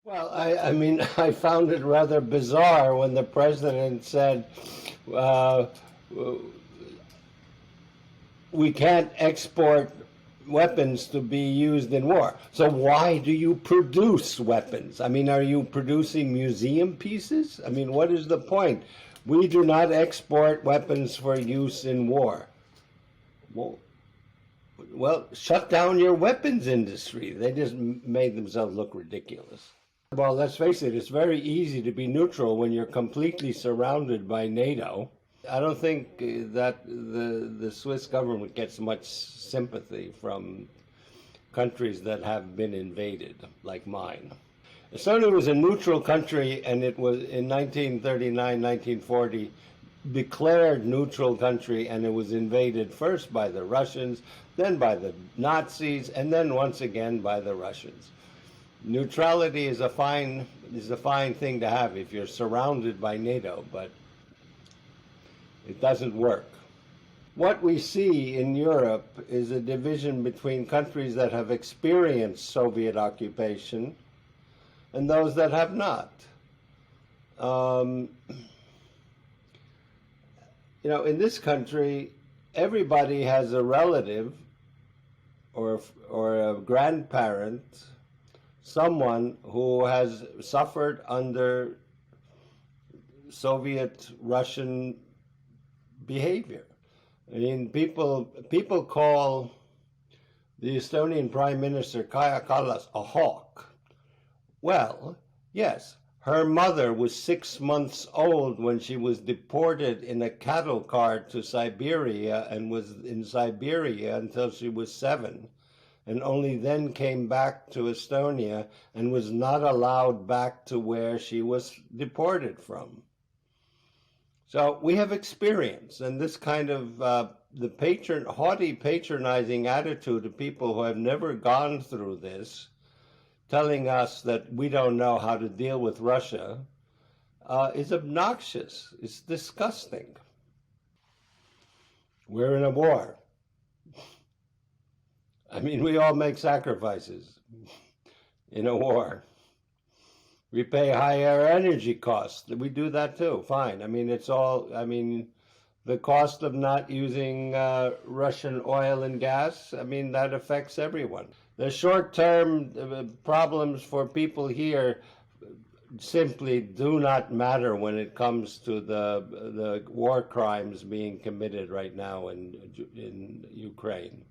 Well, I mean, I found it rather bizarre when the president said, we can't export weapons to be used in war. So why do you produce weapons? I mean, are you producing museum pieces? I mean, what is the point? We do not export weapons for use in war. Well, shut down your weapons industry. They just made themselves look ridiculous. Well, let's face it, it's very easy to be neutral when you're completely surrounded by NATO. I don't think that the Swiss government gets much sympathy from countries that have been invaded, like mine. Estonia was a neutral country, and it was in 1939, 1940, declared neutral country, and it was invaded first by the Russians, then by the Nazis, and then once again by the Russians. Neutrality is a fine thing to have if you're surrounded by NATO, but it doesn't work. What we see in Europe is a division between countries that have experienced Soviet occupation and those that have not. You know, in this country, everybody has a relative or a grandparent, someone who has suffered under Soviet Russian behavior. I mean, people call the Estonian Prime Minister Kaja Kallas a hawk. Well, yes, her mother was 6 months old when she was deported in a cattle cart to Siberia and was in Siberia until she was 7, and only then came back to Estonia and was not allowed back to where she was deported from. So we have experience, and this kind of the haughty, patronizing attitude of people who have never gone through this, telling us that we don't know how to deal with Russia, is obnoxious. It's disgusting. We're in a war. I mean, we all make sacrifices in a war. We pay higher energy costs. We do that too. Fine. I mean, the cost of not using Russian oil and gas, I mean, that affects everyone. The short-term problems for people here simply do not matter when it comes to the war crimes being committed right now in Ukraine.